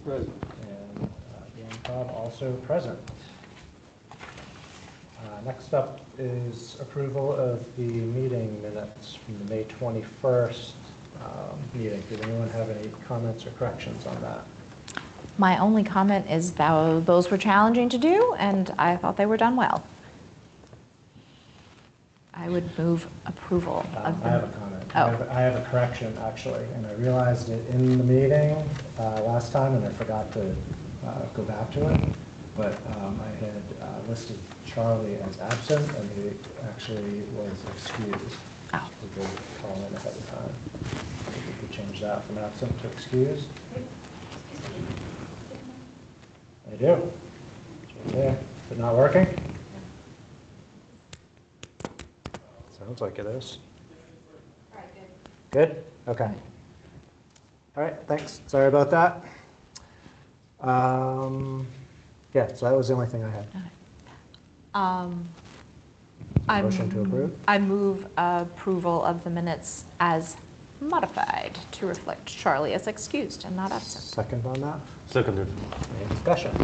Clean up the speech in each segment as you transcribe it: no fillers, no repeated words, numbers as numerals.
Present. And Dan Cobb also present. Next up is approval of the meeting minutes from the May 21st meeting. Did anyone have any comments or corrections on that? My only comment is that those were challenging to do, and I thought they were done well. I would move approval of I have them. a comment. Oh. I have a correction, actually, and I realized it in the meeting last time, and I forgot to go back to it. But I had listed Charlie as absent, and he actually was excused. Oh. We did call in ahead of time. We could change that from absent to excused. I do. It's right there. Is it not working? Sounds like it is. All right, good. Good? Okay. All right, thanks. Sorry about that. Yeah, so that was the only thing I had. Motion to approve? I move approval of the minutes as modified to reflect Charlie as excused and not absent. Second on that? Seconded. Any discussion?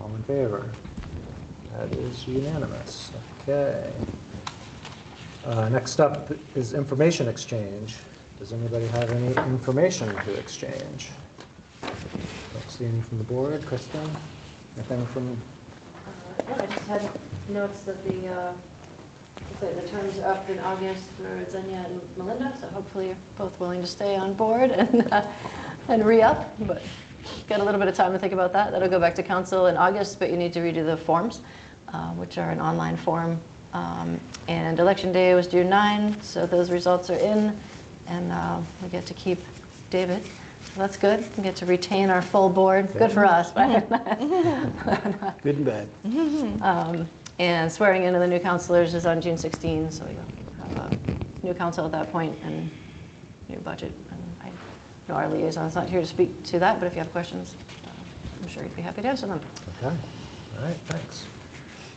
All in favor? That is unanimous. Okay. Next up is information exchange. Does anybody have any information to exchange? Don't see any from the board. Kristen? Anything from? Yeah, I just had noticed that the terms are up in August for Xenia and Melinda, so hopefully you're both willing to stay on board and re-up, but got a little bit of time to think about that. That'll go back to council in August, but you need to redo the forms, which are an online form. And election day was June 9, so those results are in, and we get to keep David. So that's good. We get to retain our full board. Good for us. Good and bad. And swearing in of the new councilors is on June 16, so you'll have a new council at that point and new budget. And I know our liaison's not here to speak to that, but if you have questions, I'm sure he'd be happy to answer them. Okay. All right, thanks.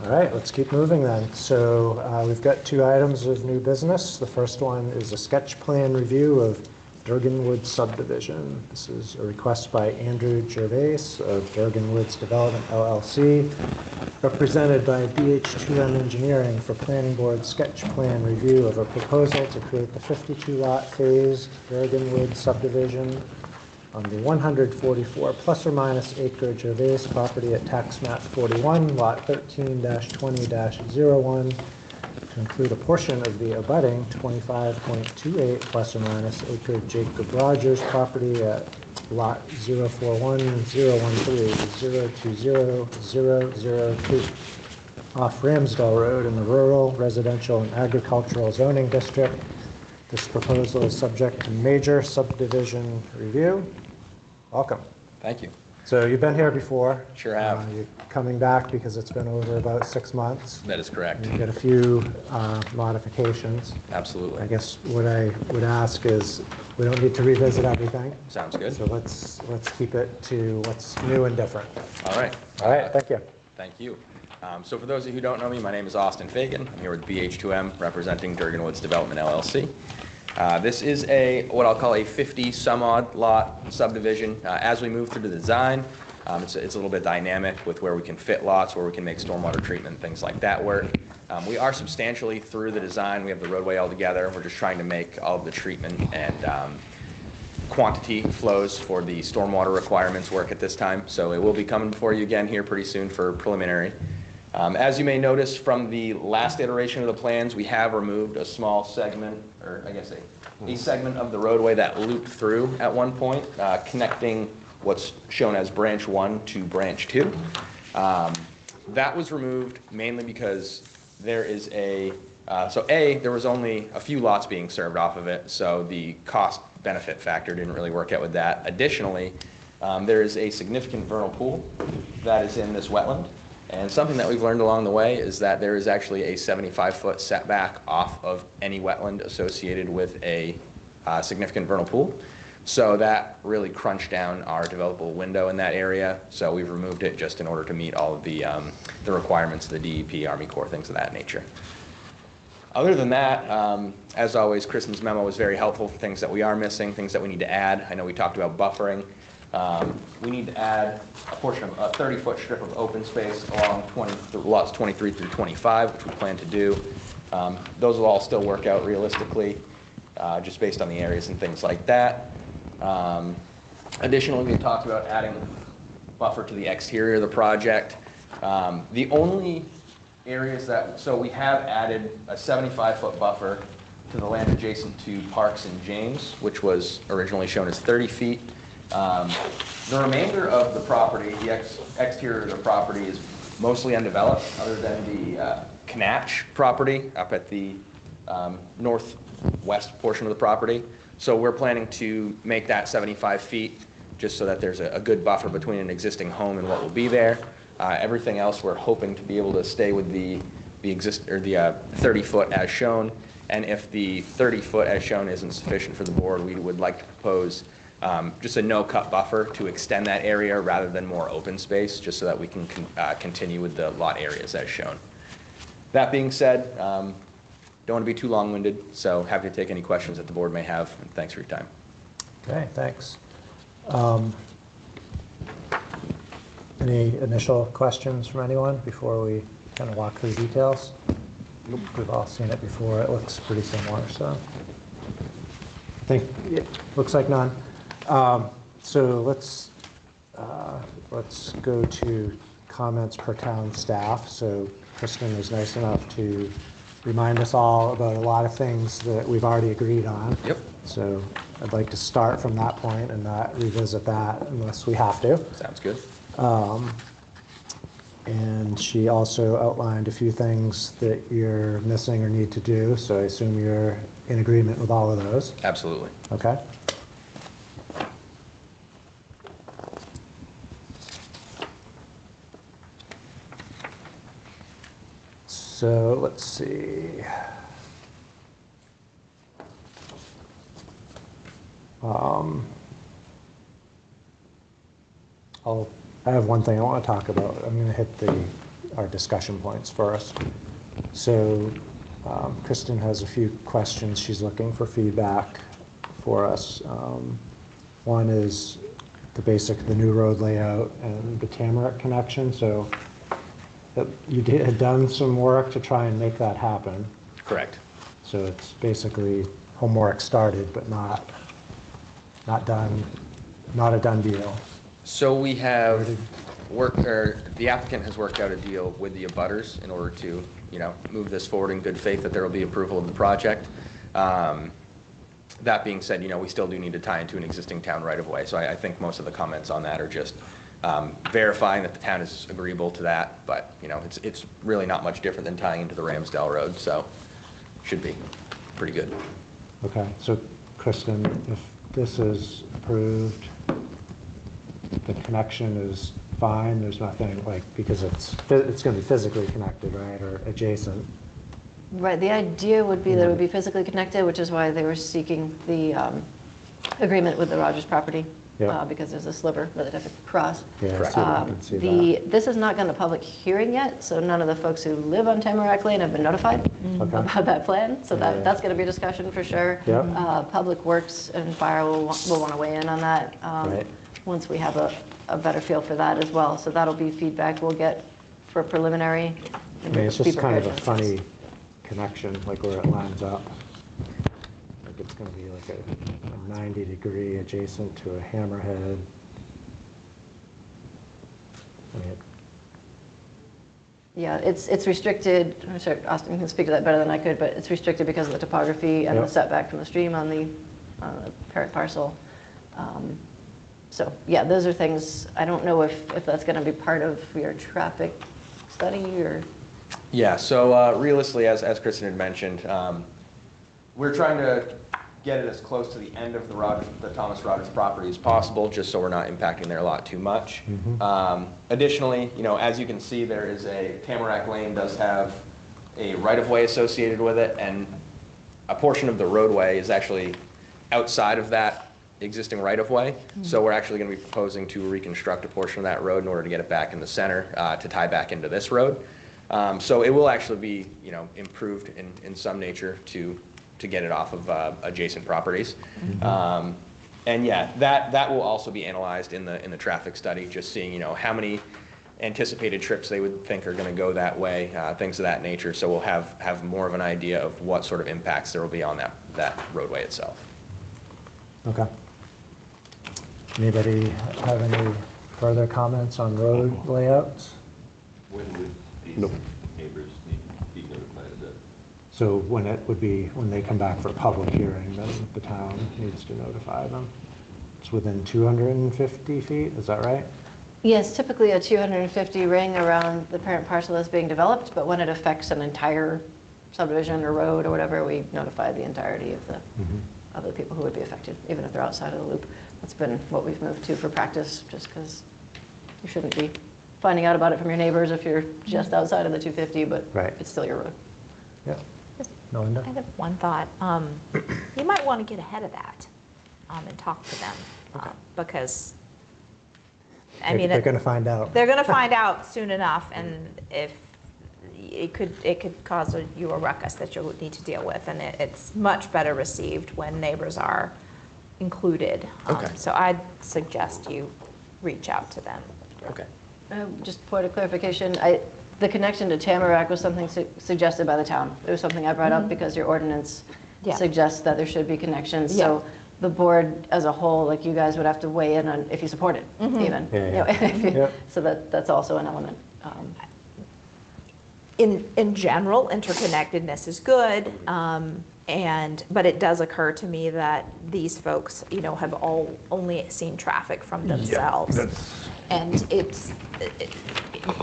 All right, let's keep moving then. So we've got 2 items of new business. The first one is a sketch plan review of Durgan Woods subdivision. This is a request by Andrew Gervais of Durgan Woods Development LLC, represented by BH2M Engineering for Planning Board sketch plan review of a proposal to create the 52-lot phased Durgan Woods subdivision on the 144 plus or minus acre Gervais property at tax map 41, lot 13-20-01, to include a portion of the abutting 25.28 plus or minus acre Jacob Rogers property at lot 041-013-020-002 off Ramsdell Road in the rural, residential, and agricultural zoning district. This proposal is subject to major subdivision review. Welcome. Thank you. So you've been here before. Sure have. You're coming back because it's been over about 6 months. That is correct. You get a few modifications. Absolutely. I guess what I would ask is we don't need to revisit everything. Sounds good. So let's keep it to what's new and different. All right. All right, thank you. Thank you. So for those of you who don't know me, my name is Austin Fagan. I'm here with BH2M representing Durgan Woods Development LLC. This is what I'll call a 50-some-odd lot subdivision. As we move through the design, it's a little bit dynamic with where we can fit lots, where we can make stormwater treatment, things like that work. We are substantially through the design. We have the roadway all together. We're just trying to make all of the treatment and quantity flows for the stormwater requirements work at this time. So it will be coming before you again here pretty soon for preliminary. As you may notice from the last iteration of the plans, we have removed a small segment, or I guess a segment of the roadway that looped through at one point, connecting what's shown as branch 1 to branch 2. That was removed mainly because there is there was only a few lots being served off of it, so the cost benefit factor didn't really work out with that. Additionally, there is a significant vernal pool that is in this wetland. And something that we've learned along the way is that there is actually a 75-foot setback off of any wetland associated with a significant vernal pool. So that really crunched down our developable window in that area. So we've removed it just in order to meet all of the requirements of the DEP, Army Corps, things of that nature. Other than that, as always, Kristen's memo was very helpful for things that we are missing, things that we need to add. I know we talked about buffering. We need to add a portion of a 30-foot strip of open space along lots 23 through 25, which we plan to do. Those will all still work out realistically, just based on the areas and things like that. Additionally, we talked about adding buffer to the exterior of the project. The only areas so we have added a 75-foot buffer to the land adjacent to Parks and James, which was originally shown as 30 feet. The remainder of the property, the exterior of the property, is mostly undeveloped, other than the Canach property up at the northwest portion of the property. So we're planning to make that 75 feet, just so that there's a good buffer between an existing home and what will be there. Everything else, we're hoping to be able to stay with the 30-foot as shown. And if the 30-foot as shown isn't sufficient for the board, we would like to propose just a no-cut buffer to extend that area rather than more open space, just so that we can continue with the lot areas as shown. That being said, don't want to be too long-winded, so happy to take any questions that the board may have, and thanks for your time. Okay, thanks. Any initial questions from anyone before we kind of walk through details? We've all seen it before. It looks pretty similar, so I think it looks like none. So let's go to comments per town staff. So Kristen was nice enough to remind us all about a lot of things that we've already agreed on. Yep. So I'd like to start from that point and not revisit that unless we have to. Sounds good. And she also outlined a few things that you're missing or need to do, so I assume you're in agreement with all of those. Absolutely. Okay. So let's see. I have one thing I want to talk about. I'm going to hit our discussion points first. So Kristen has a few questions. She's looking for feedback for us. One is the new road layout and the Tamarack connection. So you had done some work to try and make that happen. Correct. So it's basically homework started, but not done, not a done deal. So we have the applicant has worked out a deal with the abutters in order to, move this forward in good faith that there will be approval of the project. That being said, we still do need to tie into an existing town right-of-way. So I think most of the comments on that are just verifying that the town is agreeable to that. But, it's really not much different than tying into the Ramsdale Road. So should be pretty good. Okay, so Kristen, if this is approved, the connection is fine, there's nothing because it's going to be physically connected, right, or adjacent. Right, the idea would be that it would be physically connected, which is why they were seeking the agreement with the Rogers property, Yeah. because there's a sliver that they'd have to cross. Yeah, Correct. I can see that. This has not gone to public hearing yet, so none of the folks who live on Tamarack Lane have been notified Okay. about that plan, so Yeah. that's going to be a discussion for sure. Yeah. Public Works and Fire will want to weigh in on that Right. once we have a better feel for that as well. So that'll be feedback we'll get for preliminary. I mean, it's just kind of a funny connection, where it lines up. It's going to be like a 90-degree adjacent to a hammerhead. I mean, Yeah, it's restricted. I'm sure Austin can speak to that better than I could, but it's restricted because of the topography and the Yep. setback from the stream on the parent parcel. So yeah, those are things, I don't know if that's going to be part of your traffic study or. Yeah, so realistically, as Kristen had mentioned, we're trying to get it as close to the end of the Thomas Rogers property as possible, just so we're not impacting their lot too much. Additionally, as you can see, there is Tamarack Lane does have a right-of-way associated with it, and a portion of the roadway is actually outside of that existing right-of-way. So we're actually going to be proposing to reconstruct a portion of that road in order to get it back in the center to tie back into this road. So it will actually be, improved in some nature to get it off of adjacent properties. And And yeah, that will also be analyzed in the traffic study, just seeing, you know, how many anticipated trips they would think are going to go that way, things of that nature. So we'll have more of an idea of what sort of impacts there will be on that roadway itself. Okay. Anybody have any further comments on road layouts? When would these Nope. neighbors need to be notified of that? So when it would be, when they come back for a public hearing, then the town needs to notify them. It's within 250 feet, is that right? Yes, typically a 250 ring around the parent parcel is being developed, but when it affects an entire subdivision or road or whatever, we notify the entirety of the people who would be affected, even if they're outside of the loop. That's been what we've moved to for practice, just because you shouldn't be finding out about it from your neighbors if you're just outside of the 250, but Right. it's still your road. Yeah. Melinda? I have one thought. You might want to get ahead of that and talk to them because, I mean, They're going to find out. they're going to find out soon enough, and if it could cause you a ruckus that you'll need to deal with, and it's much better received when neighbors are included. Okay. So I'd suggest you reach out to them. Okay. Just point of clarification, the connection to Tamarack was something suggested by the town. It was something I brought up because your ordinance Yeah. suggests that there should be connections. Yeah. So the board as a whole, like you guys would have to weigh in on if you support it, even. Yeah, You know, yeah. if you- Yep. So that's also an element. In general, interconnectedness is good, but it does occur to me that these folks, you know, have only seen traffic from themselves. And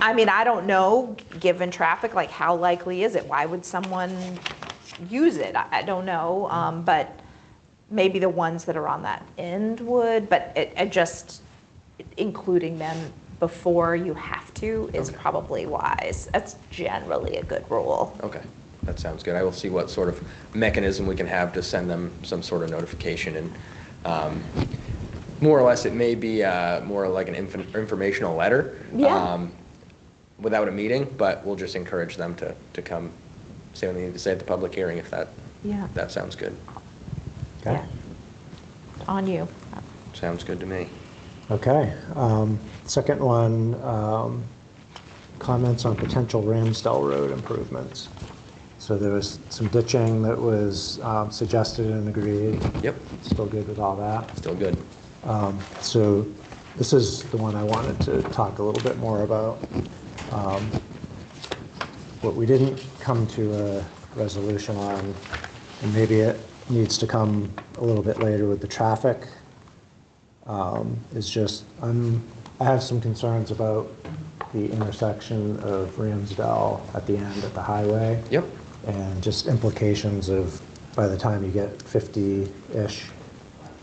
I mean, I don't know, given traffic, like how likely is it? Why would someone use it? I don't know, but maybe the ones that are on that end would, but it just, including them before you have to is probably wise. That's generally a good rule. Okay, that sounds good. I will see what sort of mechanism we can have to send them some sort of notification, and more or less it may be more like an informational letter. Yeah. Without a meeting, but we'll just encourage them to come say what they need to say at the public hearing if that sounds good. Okay. Yeah. On you. Sounds good to me. Okay. Second one, comments on potential Ramsdell Road improvements. So there was some ditching that was suggested and agreed. Yep, Still good with all that. still good. So this is the one I wanted to talk a little bit more about. What we didn't come to a resolution on, and maybe it needs to come a little bit later with the traffic, is just, I have some concerns about the intersection of Ramsdell at the end at the highway. Yep. And just implications of, by the time you get 50-ish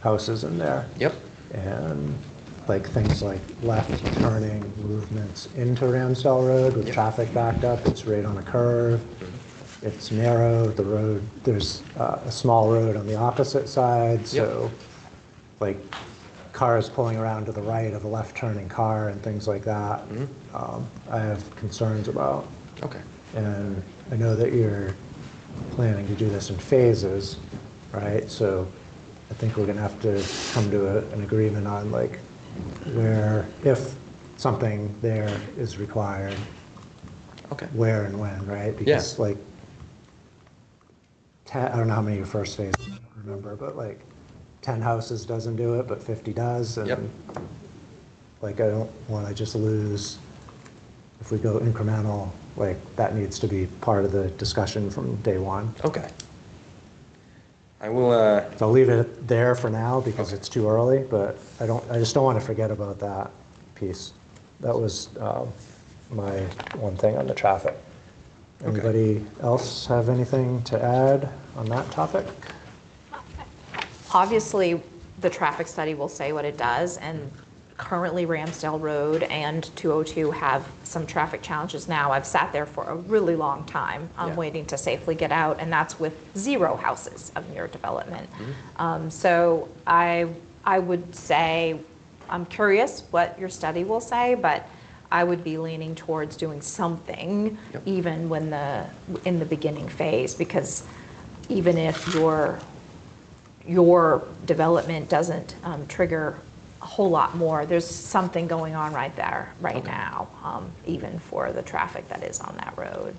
houses in there. Yep. And like things like left turning movements into Ramsdell Road with Yep. traffic backed up. It's right on a curve. It's narrow. The road, there's a small road on the opposite side. So like cars pulling around to the right of a left turning car and things like that. I have concerns about. Okay. And I know that you're planning to do this in phases, right? So I think we're gonna have to come to an agreement on like where, if something there is required, Okay. where and when, right? Because like, I don't know how many your first phase, I don't remember, but like 10 houses doesn't do it, but 50 does. Yep. And like, I don't wanna just lose, if we go incremental, like that needs to be part of the discussion from day one. Okay. I will, So I'll leave it there for now because it's too early, but I just don't want to forget about that piece. That was my one thing on the traffic. Anybody else have anything to add on that topic? Obviously, the traffic study will say what it does, and currently Ramsdell Road and 202 have some traffic challenges now. I've sat there for a really long time Yeah. waiting to safely get out, and that's with 0 houses of near development. So I would say, I'm curious what your study will say, but I would be leaning towards doing something even when in the beginning phase, because even if you're your development doesn't trigger a whole lot more. There's something going on right there, right now, even for the traffic that is on that road.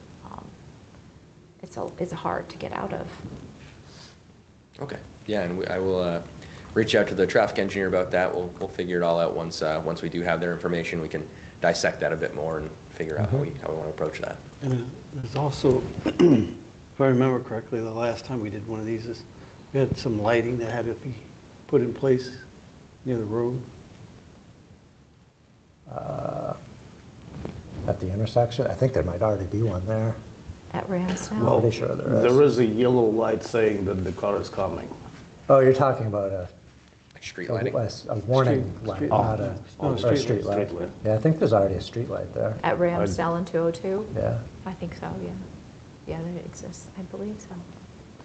It's hard to get out of. Okay, yeah, and I will reach out to the traffic engineer about that. We'll figure it all out once we do have their information. We can dissect that a bit more and figure out how we want to approach that. And there's also, if I remember correctly, the last time we did one of these, we had some lighting that had to be put in place near the road. At the intersection, I think there might already be one there. At Ramsdale? Well, pretty sure there is. There is a yellow light saying that the car is coming. Oh, you're talking about Like street lighting? a warning light, Street- not a, Oh, or a street street light. light. Yeah, I think there's already a street light there. At Ramsdale and 202? Yeah. I think so, yeah. Yeah, that exists, I believe so.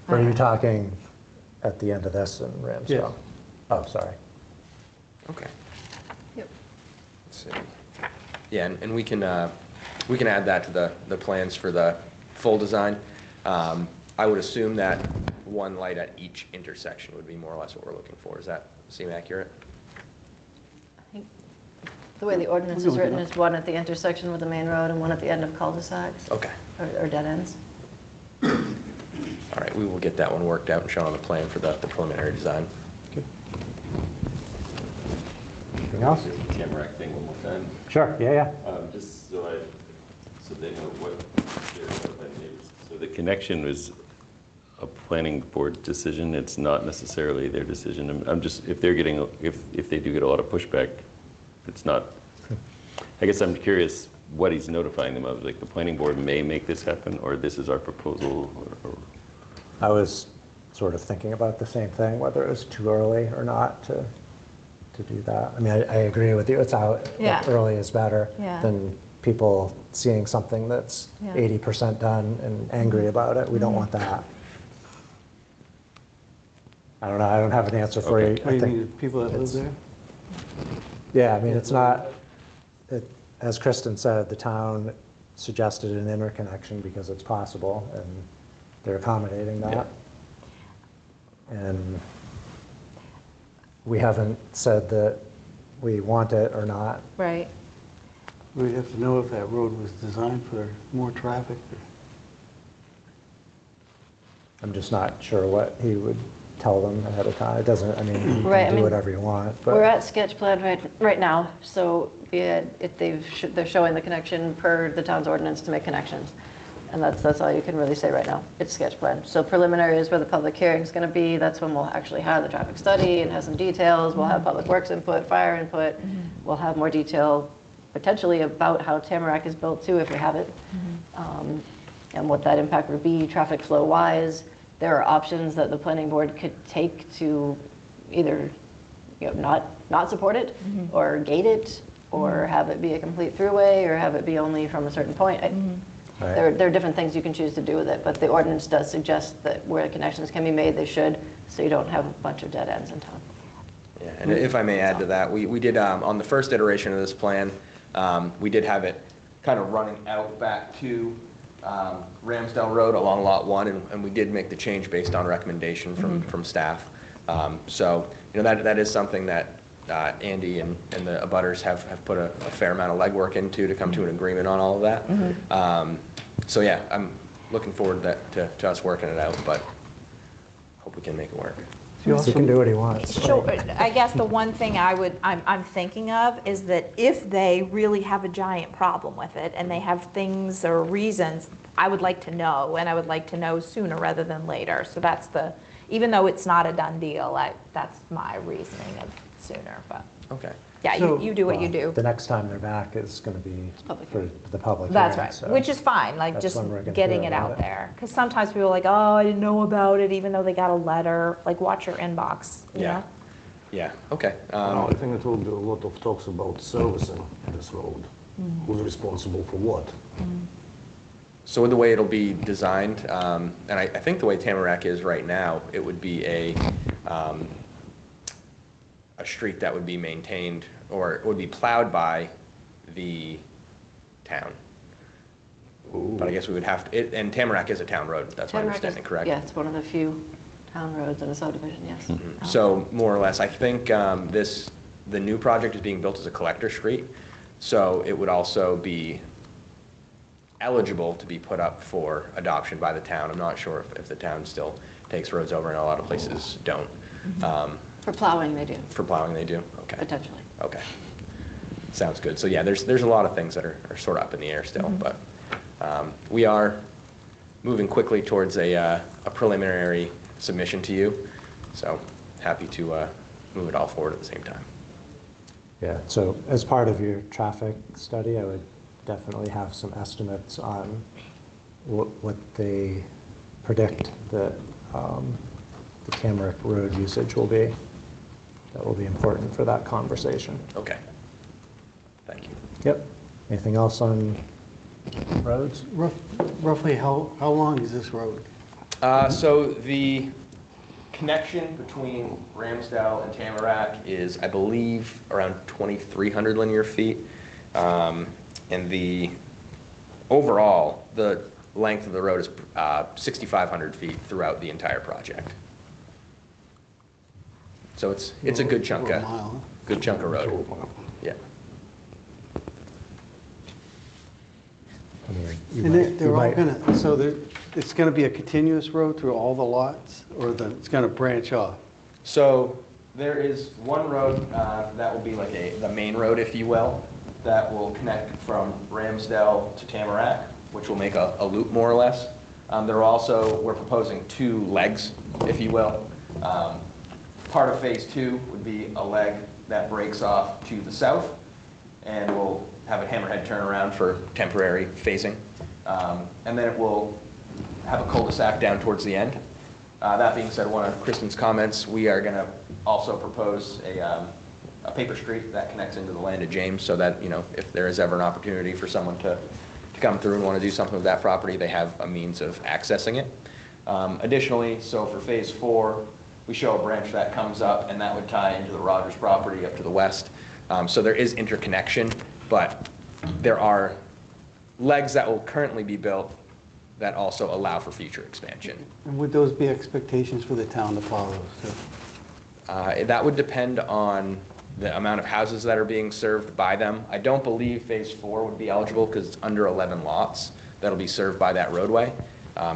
Or are you talking at the end of this in Ramsdale? Yes. Oh, sorry. Okay. Yep. Let's see. Yeah, and we can add that to the plans for the full design. I would assume that one light at each intersection would be more or less what we're looking for. Does that seem accurate? I think the way the ordinance is written is one at the intersection with the main road and one at the end of cul-de-sacs Okay. or dead ends. All right, we will get that one worked out and shown on the plan for the preliminary design. Anything else? Just the Tamarack thing one more time. Sure, yeah. Just so they know what they're notifying neighbors. So the connection was a planning board decision. It's not necessarily their decision. I'm just, if they're getting, if they do get a lot of pushback, it's not, I guess I'm curious what he's notifying them of. Like the planning board may make this happen, or this is our proposal, or I was sort of thinking about the same thing, whether it was too early or not to do that. I mean, I agree with you. It's out, Yeah. early is better Yeah. than people seeing something that's Yeah. 80% done and angry about it. We don't want that. I don't know. I don't have an answer for Okay. you. What do I you think mean, people that live it's- there? Yeah, I mean, it's not, as Kristen said, the town suggested an interconnection because it's possible, and they're accommodating that. And we haven't said that we want it or not. Right. We'd have to know if that road was designed for more traffic. I'm just not sure what he would tell them ahead of time. It doesn't, I mean, you Right, I can do mean, whatever you want, but. We're at sketch plan right now, so if they're showing the connection per the town's ordinance to make connections. And that's all you can really say right now. It's sketch plan. So preliminary is where the public hearing's going to be. That's when we'll actually have the traffic study and have some details. We'll have public works input, fire input. We'll have more detail potentially about how Tamarack is built too, if we have it. And what that impact would be traffic flow wise. There are options that the planning board could take to either not support it or gate it or have it be a complete throughway or have it be only from a certain point. Right. There are different things you can choose to do with it, but the ordinance does suggest that where connections can be made, they should, so you don't have a bunch of dead ends in town. Yeah, and if I may add to that, we did, on the first iteration of this plan, we did have it kind of running out back to Ramsdale Road along Lot 1, and we did make the change based on recommendation from staff. So, that is something that Andy and the abutters have put a fair amount of legwork into to come to an agreement on all of that. So yeah, I'm looking forward to us working it out, but hope we can make it work. He can do what he wants. Sure, I guess the one thing I'm thinking of is that if they really have a giant problem with it and they have things or reasons, I would like to know, and I would like to know sooner rather than later. So that's even though it's not a done deal, that's my reasoning of sooner, but Okay. yeah, So- you do what you do. The next time they're back is going to be public for the public That's hearing, right, so which is fine, like that's just when we're gonna getting hear it about out it. there. Because sometimes people are like, oh, I didn't know about it, even though they got a letter, like watch your inbox, you Yeah. know? Yeah, okay. I think it will be a lot of talks about servicing this road. Who's responsible for what? So with the way it'll be designed, and I think the way Tamarack is right now, it would be a street that would be maintained, or it would be plowed by the town. But I guess we would have to, and Tamarack is a town road, that's my Tamarack is- understanding, correct? Yeah, it's one of the few Town roads and a subdivision, yes. So more or less, I think the new project is being built as a collector street, so it would also be eligible to be put up for adoption by the town. I'm not sure if the town still takes roads over, and a lot of places don't. For plowing, they do, For plowing, they do? Okay. potentially. Okay. Sounds good. So yeah, there's a lot of things that are sort of up in the air still, but we are moving quickly towards a preliminary submission to you. So happy to move it all forward at the same time. Yeah, so as part of your traffic study, I would definitely have some estimates on what they predict that the Tamarack Road usage will be. That will be important for that conversation. Okay. Thank you. Yep. Anything else on roads? Roughly how long is this road? So the connection between Ramsdale and Tamarack is, I believe, around 2,300 linear feet. And the overall, the length of the road is 6,500 feet throughout the entire project. So it's a good chunk Over a of mile, huh? good chunk of road. Yeah. I mean, you And might- they're you all might- gonna, so it's gonna be a continuous road through all the lots, or it's gonna branch off? So there is one road that will be like the main road, if you will, that will connect from Ramsdale to Tamarack, which will make a loop more or less. We're proposing two legs, if you will. Part of phase 2 would be a leg that breaks off to the south, and we'll have a hammerhead turnaround for temporary phasing. And then it will have a cul-de-sac down towards the end. That being said, one of Kristen's comments, we are going to also propose a paper street that connects into the land of James, so that, you know, if there is ever an opportunity for someone to come through and want to do something with that property, they have a means of accessing it. Additionally, so for phase 4, we show a branch that comes up, and that would tie into the Rogers property up to the west. So there is interconnection, but there are legs that will currently be built that also allow for future expansion. And would those be expectations for the town to follow? That would depend on the amount of houses that are being served by them. I don't believe phase 4 would be eligible because it's under 11 lots that'll be served by that roadway.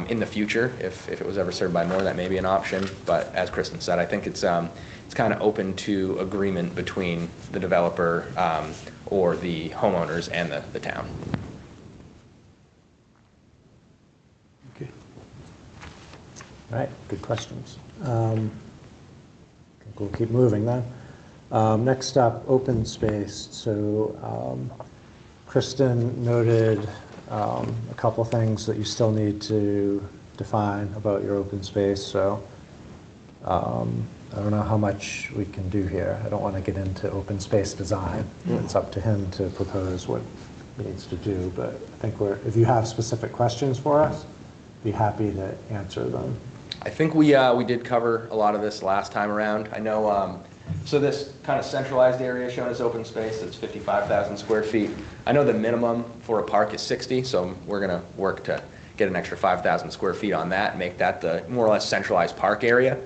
In the future, if it was ever served by more, that may be an option. But as Kristen said, I think it's kind of open to agreement between the developer or the homeowners and the town. Okay. All right, good questions. I think we'll keep moving then. Next up, open space. So Kristen noted a couple things that you still need to define about your open space. So I don't know how much we can do here. I don't want to get into open space design. It's up to him to propose what he needs to do. But I think if you have specific questions for us, be happy to answer them. I think we did cover a lot of this last time around. I know, so this kind of centralized area shown as open space, that's 55,000 square feet. I know the minimum for a park is 60, so we're going to work to get an extra 5,000 square feet on that, and make that the more or less centralized park area.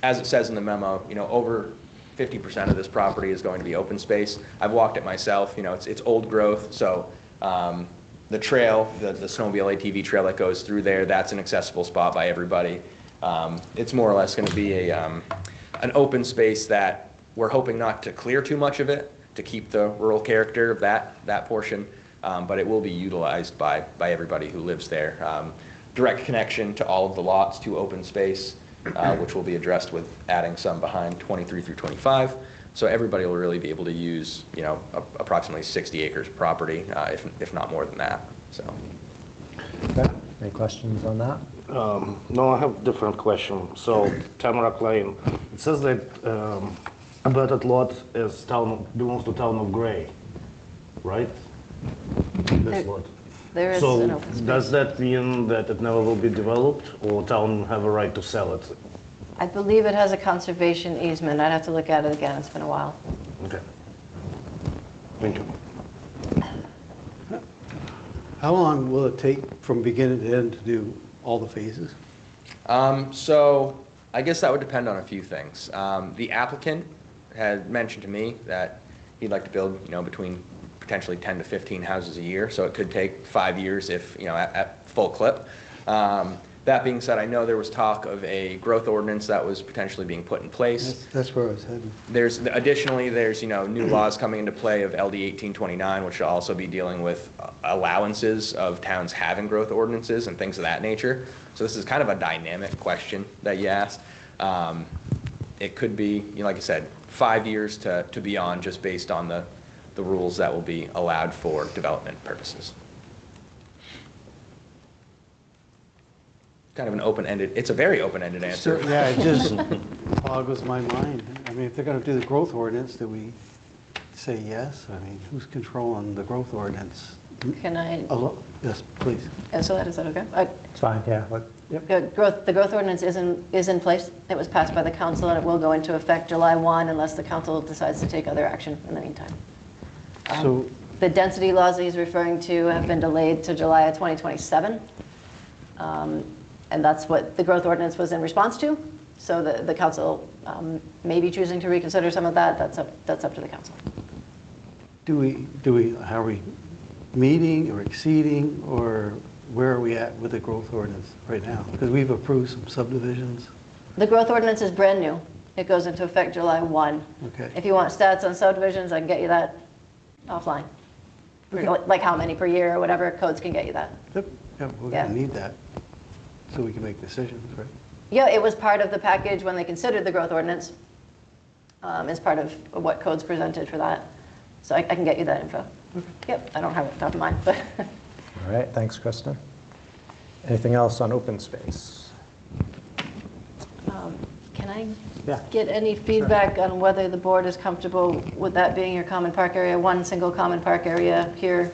As it says in the memo, you know, over 50% of this property is going to be open space. I've walked it myself. You know, it's old growth, so the trail, the snowmobile ATV trail that goes through there, that's an accessible spot by everybody. It's more or less going to be an open space that we're hoping not to clear too much of it, to keep the rural character of that portion, but it will be utilized by everybody who lives there. Direct connection to all of the lots to open space, which will be addressed with adding some behind 23 through 25. So everybody will really be able to use, you know, approximately 60 acres of property, if not more than that. So. Okay. Any questions on that? No, I have a different question. So Tamarack Lane, it says that abutted lot is belongs to town of Gray, right? This lot. There is So an open space. does that mean that it never will be developed, or town have a right to sell it? I believe it has a conservation easement. I'd have to look at it again. It's been a while. Okay. Thank you. How long will it take from beginning to end to do all the phases? So I guess that would depend on a few things. The applicant had mentioned to me that he'd like to build, between potentially 10 to 15 houses a year, so it could take 5 years if, at full clip. That being said, I know there was talk of a growth ordinance that was potentially being put in place. That's where I was heading. Additionally, there's, new laws coming into play of LD 1829, which will also be dealing with allowances of towns having growth ordinances and things of that nature. So this is kind of a dynamic question that you asked. It could be, like I said, 5 years to beyond, just based on the rules that will be allowed for development purposes. Kind of an open-ended, it's a very open-ended answer. So, yeah, it just boggles my mind. I mean, if they're going to do the growth ordinance, do we say yes? I mean, who's controlling the growth ordinance? Can I, Yes, please. answer that? Is that okay? It's fine, yeah. Yep. The growth ordinance is in place. It was passed by the council, and it will go into effect July 1 unless the council decides to take other action in the meantime. So, The density laws that he's referring to have been delayed to July of 2027. And that's what the growth ordinance was in response to. So the council may be choosing to reconsider some of that. That's up to the council. how are we meeting or exceeding, or where are we at with the growth ordinance right now? Because we've approved some subdivisions. The growth ordinance is brand new. It goes into effect July 1. Okay. If you want stats on subdivisions, I can get you that offline. Like how many per year or whatever, codes can get you that. Yep, yeah, we're Yeah. going to need that so we can make decisions, right? Yeah, it was part of the package when they considered the growth ordinance, as part of what codes presented for that. So I can get you that info. Yep, I don't have it top of mind, but. All right, thanks, Kristen. Anything else on open space? Can I Yeah. get any feedback on whether the board is comfortable with that being your common park area, one single common park area here,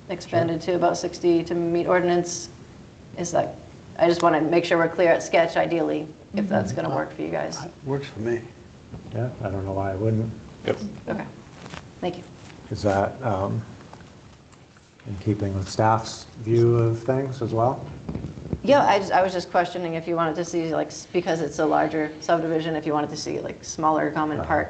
expanded to about 60 to meet ordinance? I just want to make sure we're clear at sketch, ideally, if that's going to work for you guys. Works for me. Yeah, I don't know why I wouldn't. Okay, thank you. Is that in keeping with staff's view of things as well? Yeah, I was just questioning if you wanted to see, like, because it's a larger subdivision, if you wanted to see, like, smaller common park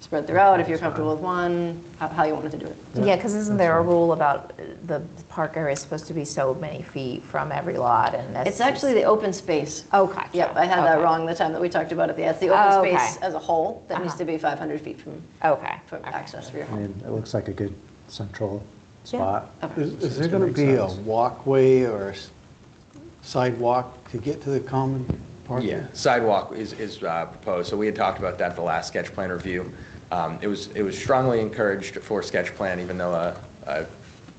spread throughout, if you're comfortable with one, how you wanted to do it. Yeah, because isn't there a rule about the park area is supposed to be so many feet from every lot, and that's It's actually the open space. Oh, gotcha. Yep, I had that Okay. wrong the time that we talked about it. Yeah, it's the open Oh, okay. space as a whole that needs Uh-huh. to be 500 feet from Okay. access for your I home. mean, it looks like a good central spot. Is there going to be a walkway or a sidewalk to get to the common park? Yeah, sidewalk is proposed, so we had talked about that at the last sketch plan review. It was strongly encouraged for sketch plan, even though a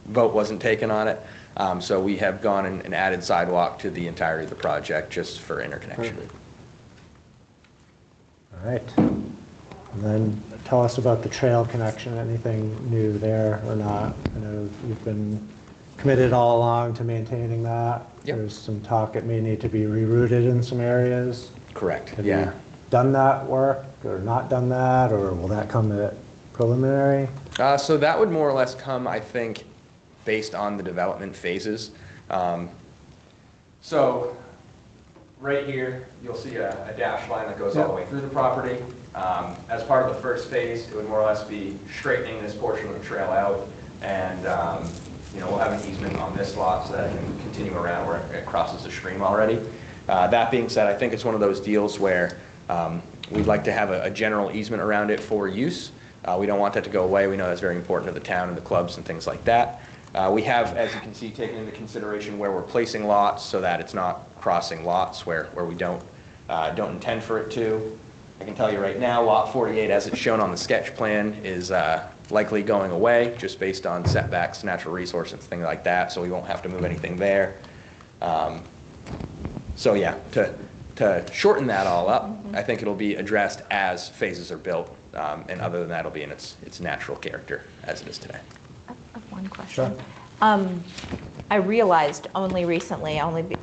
vote wasn't taken on it. So we have gone and added sidewalk to the entirety of the project just for interconnection. Perfect. All right. And then tell us about the trail connection, anything new there or not? I know you've been committed all along to maintaining that. Yep. There's some talk it may need to be rerouted in some areas. Correct, Have yeah. you done that work or not done that, or will that come at preliminary? So that would more or less come, I think, based on the development phases. So right here, you'll see a dash line that goes all the way through the property. As part of the first phase, it would more or less be straightening this portion of the trail out, and we'll have an easement on this lot so that it can continue around where it crosses the stream already. That being said, I think it's one of those deals where we'd like to have a general easement around it for use. We don't want that to go away. We know that's very important to the town and the clubs and things like that. We have, as you can see, taken into consideration where we're placing lots so that it's not crossing lots where we don't intend for it to. I can tell you right now, lot 48, as it's shown on the sketch plan, is likely going away just based on setbacks, natural resources, things like that, so we won't have to move anything there. So yeah, to shorten that all up, I think it'll be addressed as phases are built, and other than that, it'll be in its natural character as it is today. I have one question. I realized only recently,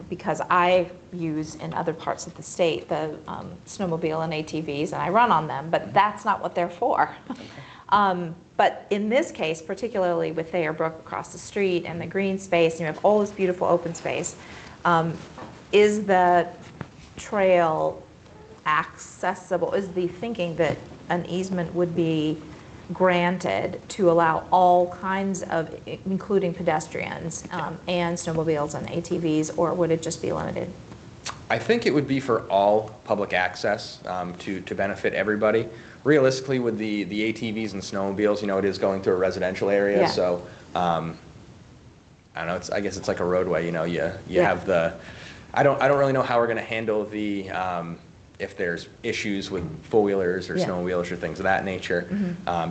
because I use in other parts of the state the snowmobile and ATVs, and I run on them, but that's not what they're for. But in this case, particularly with Thayer Brook across the street and the green space, and you have all this beautiful open space, is the trail accessible? Is the thinking that an easement would be granted to allow all kinds of, including pedestrians and snowmobiles and ATVs, or would it just be limited? I think it would be for all public access to benefit everybody. Realistically, with the ATVs and snowmobiles, it is going through a residential area, Yeah. so I don't know. I guess it's like a roadway. You Yeah. have the. I don't really know how we're going to handle the if there's issues with four-wheelers or Yeah. snow-wheelers or things of that nature.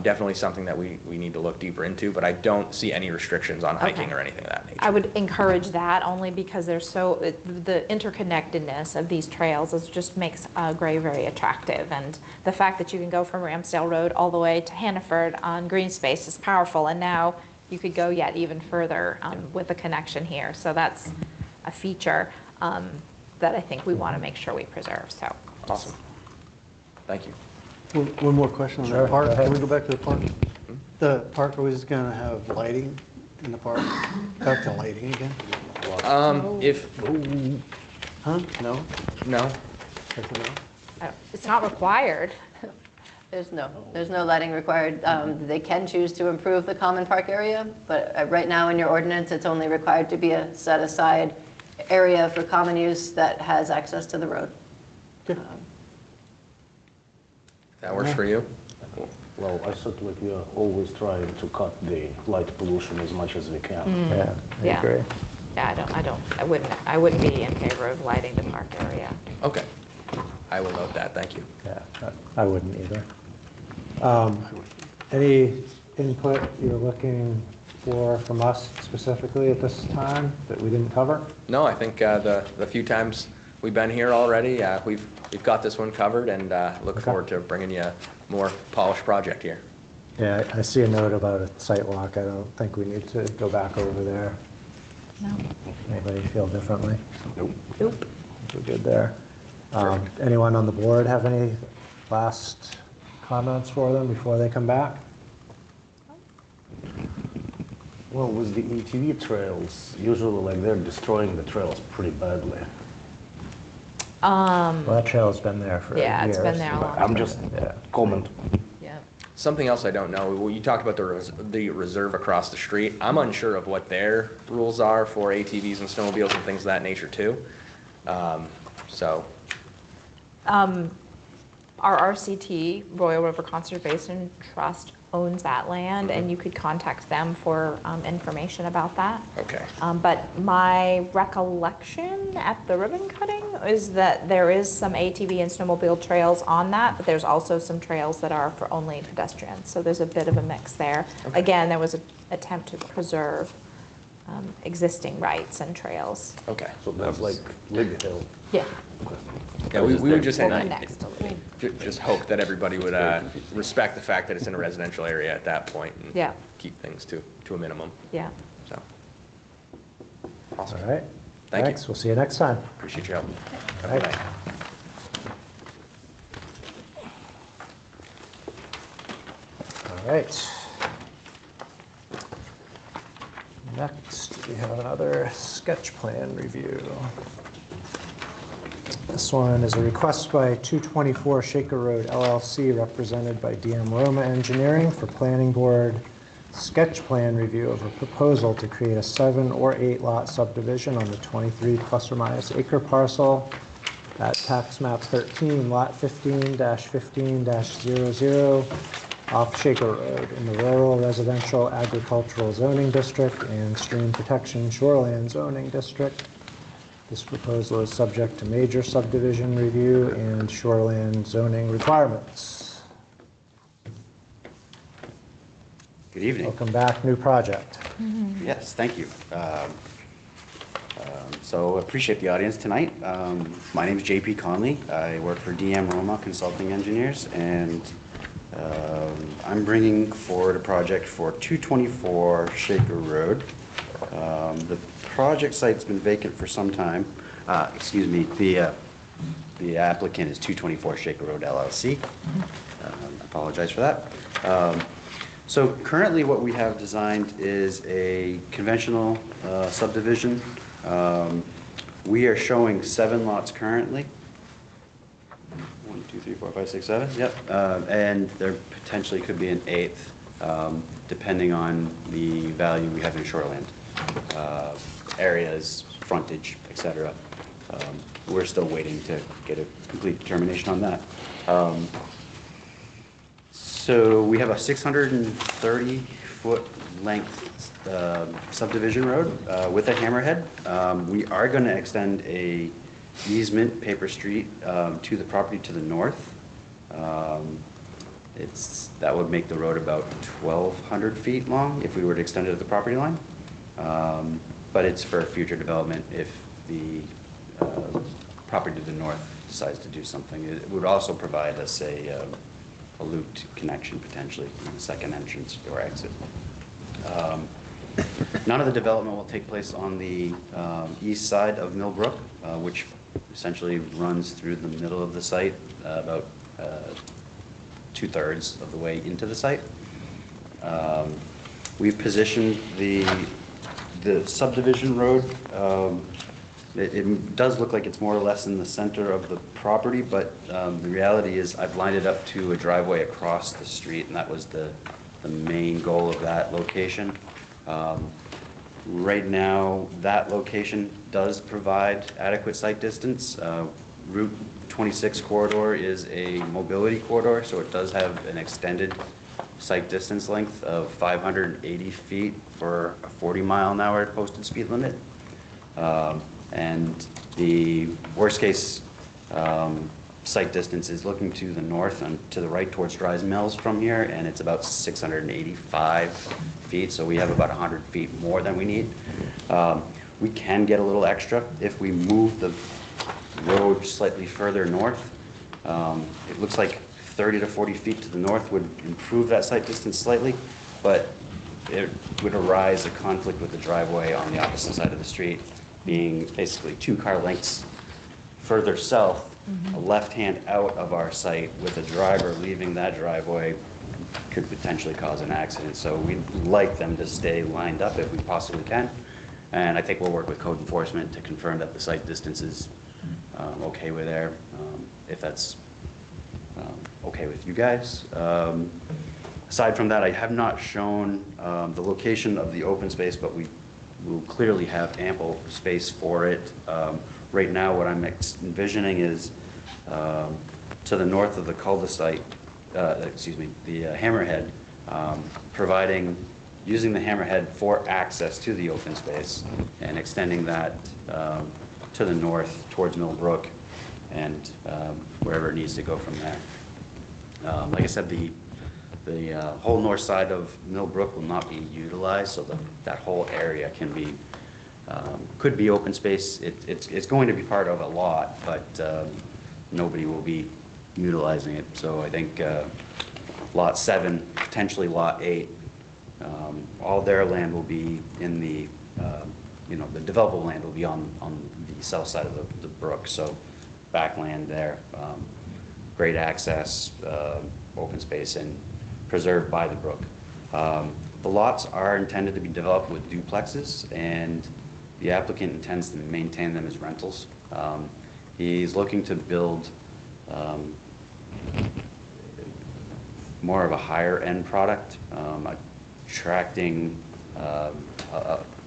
Definitely something that we need to look deeper into, but I don't see any restrictions on hiking Okay. or anything of that nature. I would encourage that only because the interconnectedness of these trails just makes Gray very attractive. And the fact that you can go from Ramsdale Road all the way to Hannaford on green space is powerful. And now you could go yet even further with the connection here. So that's a feature that I think we want to make sure we preserve. So. Awesome. Thank you. One more question on Sure, the park. go ahead. Can we go back to the park? The park was going to have lighting in the park. Back to lighting again? If Huh? No? no. That's a no? It's not required. There's no lighting required. They can choose to improve the common park area, but right now in your ordinance, it's only required to be a set-aside area for common use that has access to the road. That works for you? Well, I thought like we are always trying to cut the light pollution as much as we can. Yeah, I Yeah. agree. Yeah, I wouldn't be in favor of lighting the park area. Okay. I will note that. Thank you. Yeah, I wouldn't either. Any input you're looking for from us specifically at this time that we didn't cover? No, I think the few times we've been here already, we've got this one covered, and look Okay. forward to bringing you a more polished project here. Yeah, I see a note about a site walk. I don't think we need to go back over there. No. Anybody feel differently? Nope. Nope. We're good there. Anyone on the board have any last comments for them before they come back? Well, with the ATV trails, usually like they're destroying the trails pretty badly. Well, that trail's been there for years. Yeah, it's been there a long I'm just Yeah. comment. Yeah. Something else I don't know, well, you talked about the reserve across the street. I'm unsure of what their rules are for ATVs and snowmobiles and things of that nature too. So, Our RCT, Royal River Conservation Trust, owns that land, and you could contact them for information about that. okay. But my recollection at the ribbon cutting is that there is some ATV and snowmobile trails on that, but there's also some trails that are for only pedestrians. So there's a bit of a mix there. Okay. Again, there was an attempt to preserve existing rights and trails. Okay. So that's like Libby Hill. Yeah. Yeah, we would just We'll say, be next to Lee. just hope that everybody would respect the fact that it's in a residential area at that point and Yeah. keep things to a minimum. Yeah. So, All awesome. right. Thank you. Thanks. We'll see you next time. Appreciate your help. Have a Right. good night. All right. Next, we have another sketch plan review. This one is a request by 224 Shaker Road LLC, represented by DM Roma Engineering, for planning board sketch plan review of a proposal to create a 7 or 8 lot subdivision on the 23 plus or minus acre parcel at tax map 13, lot 15-15-00, off Shaker Road in the rural residential agricultural zoning district and stream protection shoreland zoning district. This proposal is subject to major subdivision review and shoreland zoning requirements. Good evening. Welcome back, new project. Yes, thank you. So appreciate the audience tonight. My name is JP Conley. I work for DM Roma Consulting Engineers, and I'm bringing forward a project for 224 Shaker Road. The project site's been vacant for some time. Excuse me, the applicant is 224 Shaker Road LLC. Apologize for that. So currently what we have designed is a conventional subdivision. We are showing 7 lots currently. 2, 3, 4, 5, 6, 7, yep. And there potentially could be an eighth, depending on the value we have in shoreland, areas, frontage, et cetera. We're still waiting to get a complete determination on that. So we have a 630-foot length subdivision road with a hammerhead. We are going to extend a easement, paper street, to the property to the north. That would make the road about 1,200 feet long if we were to extend it at the property line. But it's for future development if the property to the north decides to do something. It would also provide us a looped connection potentially in the second entrance or exit. None of the development will take place on the east side of Millbrook, which essentially runs through the middle of the site, about 2/3 of the way into the site. We've positioned the subdivision road. It does look like it's more or less in the center of the property, but the reality is I've lined it up to a driveway across the street, and that was the main goal of that location. Right now, that location does provide adequate site distance. Route 26 corridor is a mobility corridor, so it does have an extended site distance length of 580 feet for a 40-mile-an-hour posted speed limit. And the worst case site distance is looking to the north and to the right towards Dries Mills from here, and it's about 685 feet, so we have about 100 feet more than we need. We can get a little extra if we move the road slightly further north. It looks like 30 to 40 feet to the north would improve that site distance slightly, but it would arise a conflict with the driveway on the opposite side of the street, being basically 2 car lengths further south, a left hand out of our site with a driver leaving that driveway could potentially cause an accident. So we'd like them to stay lined up if we possibly can. And I think we'll work with code enforcement to confirm that the site distance is okay with there, if that's okay with you guys. Aside from that, I have not shown the location of the open space, but we will clearly have ample space for it. Right now, what I'm envisioning is to the north of the cul-de-sac, the hammerhead, using the hammerhead for access to the open space and extending that to the north towards Millbrook and wherever it needs to go from there. Like I said, the whole north side of Millbrook will not be utilized, so that whole area could be open space. It's going to be part of a lot, but nobody will be utilizing it. So I think Lot 7, potentially Lot 8, all their land will be in the developable land will be on the south side of the brook. So backland there, great access, open space, and preserved by the brook. The lots are intended to be developed with duplexes, and the applicant intends to maintain them as rentals. He's looking to build more of a higher end product, attracting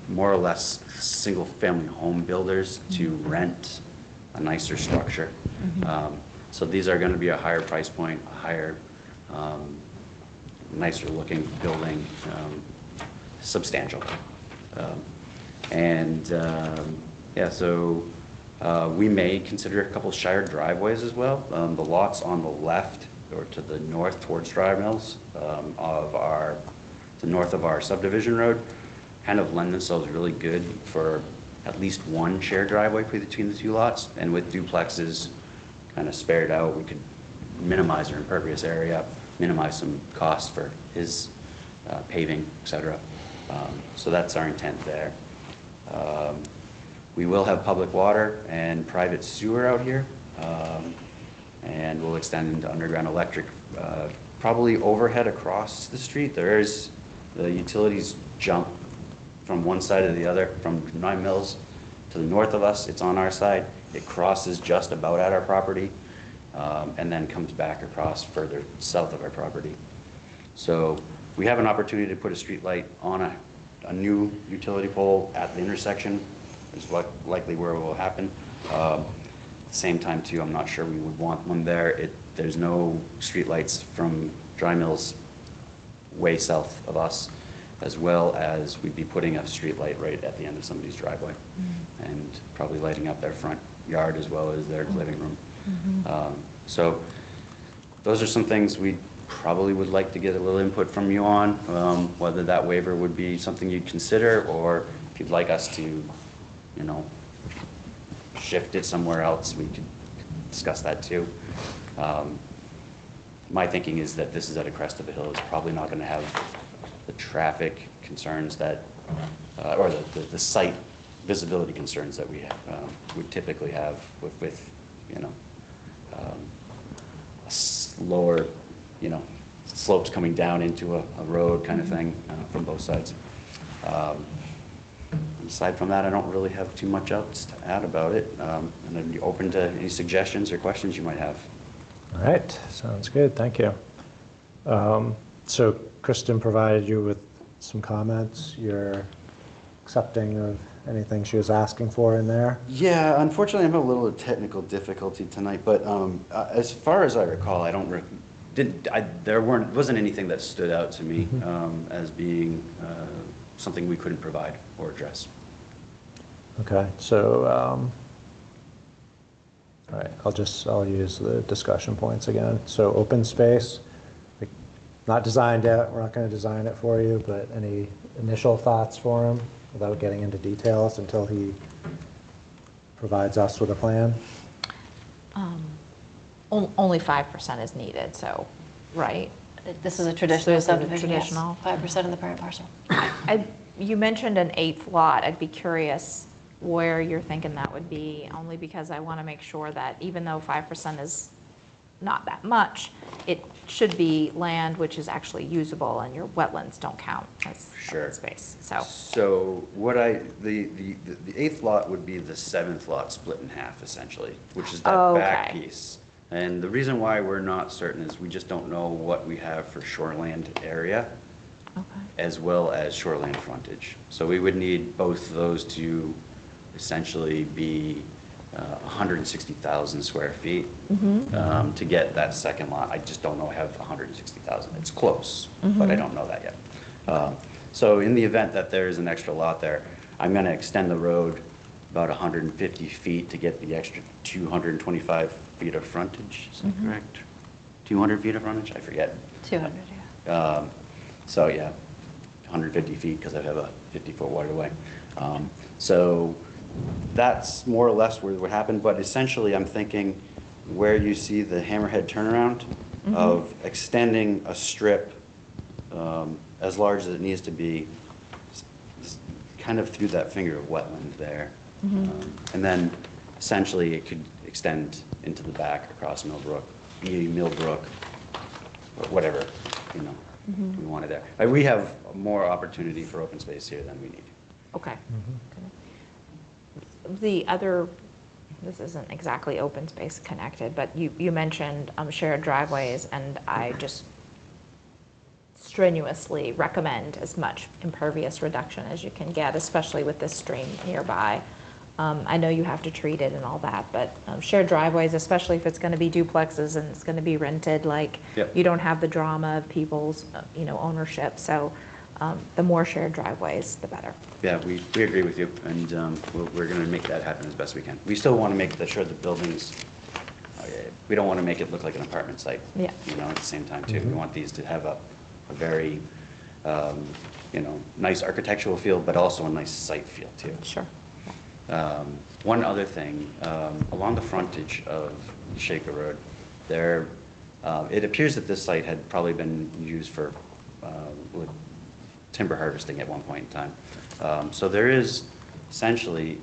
more or less single family home builders to rent a nicer structure. So these are going to be a higher price point, a higher, nicer looking building, substantial. Yeah, so we may consider a couple shared driveways as well. The lots on the left or to the north towards Dry Mills the north of our subdivision road kind of lend themselves really good for at least one shared driveway between the 2 lots. And with duplexes kind of spared out, we could minimize our impervious area, minimize some costs for his paving, et cetera. So that's our intent there. We will have public water and private sewer out here, and we'll extend into underground electric, probably overhead across the street. The utilities jump from one side to the other, from 9 Mills to the north of us. It's on our side. It crosses just about at our property, and then comes back across further south of our property. So we have an opportunity to put a street light on a new utility pole at the intersection, is what likely where it will happen. Same time too, I'm not sure we would want one there. There's no street lights from Dry Mills way south of us, as well as we'd be putting a street light right at the end of somebody's driveway, and probably lighting up their front yard as well as their living room. So those are some things we probably would like to get a little input from you on, whether that waiver would be something you'd consider, or if you'd like us to, you know, shift it somewhere else, we could discuss that too. My thinking is that this is at a crest of a hill. It's probably not going to have the traffic concerns that, or the site visibility concerns that we have, would typically have with you know, a slower, you know, slopes coming down into a road kind of thing from both sides. Aside from that, I don't really have too much else to add about it. And I'd be open to any suggestions or questions you might have. All right, sounds good, thank you. So Kristen provided you with some comments. You're accepting of anything she was asking for in there? Yeah, unfortunately, I'm having a little technical difficulty tonight, but as far as I recall, there wasn't anything that stood out to me as being something we couldn't provide or address. Okay, so, all right, I'll use the discussion points again. So open space, not designed yet, we're not going to design it for you, but any initial thoughts for him without getting into details until he provides us with a plan? Only 5% is needed, so, right? This is a traditional This is a subdivision, yes. traditional. 5% of the parent parcel. You mentioned an 8th lot. I'd be curious where you're thinking that would be, only because I want to make sure that even though 5% is not that much, it should be land which is actually usable, and your wetlands don't count as Sure. open space. So So the 8th lot would be the 7th lot split in half, essentially, which is that back Okay. piece. And the reason why we're not certain is we just don't know what we have for shoreland area, as well as shoreland frontage. So we would need both of those to essentially be 160,000 square feet to get that second lot. I just don't know I have 160,000. It's close, but I don't know that yet. So in the event that there is an extra lot there, I'm going to extend the road about 150 feet to get the extra 225 feet of frontage. Is that correct? 200 feet of frontage? I forget. 200, yeah. So yeah, 150 feet because I have a 50-foot waterway. So that's more or less where it would happen, but essentially I'm thinking where you see the hammerhead turnaround of extending a strip as large as it needs to be, kind of through that finger of wetland there. And then essentially it could extend into the back across Millbrook, or whatever, you know, we wanted there. We have more opportunity for open space here than we need. okay. The other, this isn't exactly open space connected, but you mentioned shared driveways, and I just strenuously recommend as much impervious reduction as you can get, especially with this stream nearby. I know you have to treat it and all that, but shared driveways, especially if it's going to be duplexes and it's going to be rented, like Yep. you don't have the drama of people's, ownership. So the more shared driveways, the better. Yeah, we agree with you, and we're going to make that happen as best we can. We still want to make sure the buildings, we don't want to make it look like an apartment site. Yeah. At the same time too. We want these to have a very, nice architectural feel, but also a nice site feel too. Sure. One other thing, along the frontage of Shaker Road, there, it appears that this site had probably been used for timber harvesting at one point in time. So there is essentially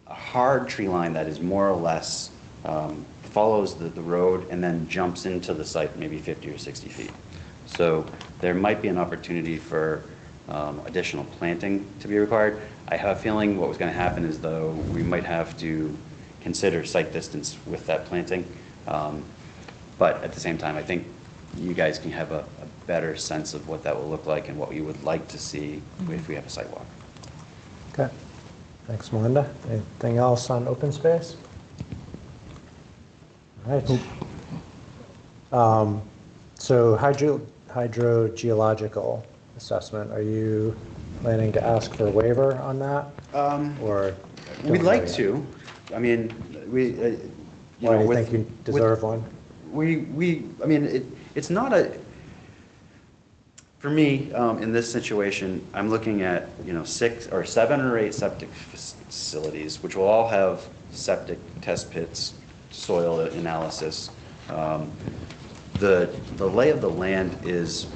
a hard tree line that is more or less follows the road and then jumps into the site maybe 50 or 60 feet. So there might be an opportunity for additional planting to be required. I have a feeling what was going to happen is, though, we might have to consider site distance with that planting. But at the same time, I think you guys can have a better sense of what that will look like and what you would like to see if we have a site walk. Okay. Thanks, Melinda. Anything else on open space? All right. So hydrogeological assessment, are you planning to ask for a waiver on that? Or We'd don't like know yet? to. I mean, we, Why do you with- think you deserve one? I mean, it's not for me, in this situation, I'm looking at, 6 or 7 or 8 septic facilities, which will all have septic test pits, soil analysis. The lay of the land is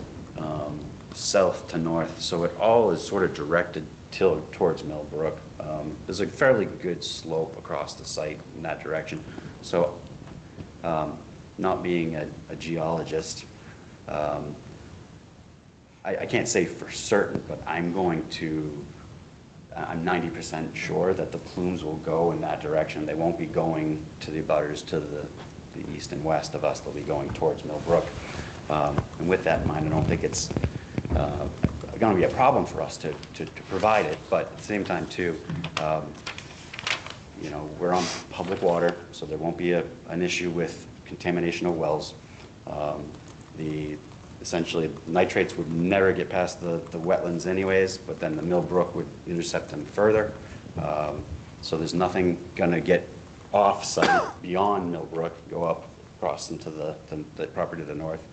south to north, so it all is sort of directed towards Millbrook. There's a fairly good slope across the site in that direction. So, not being a geologist, I can't say for certain, but I'm 90% sure that the plumes will go in that direction. They won't be going to the abutters to the east and west of us. They'll be going towards Millbrook. And with that in mind, I don't think it's going to be a problem for us to provide it, but at the same time too, we're on public water, so there won't be an issue with contamination of wells. Essentially, nitrates would never get past the wetlands anyways, but then the Millbrook would intercept them further. So there's nothing going to get off-site beyond Millbrook, go up, across into the property to the north.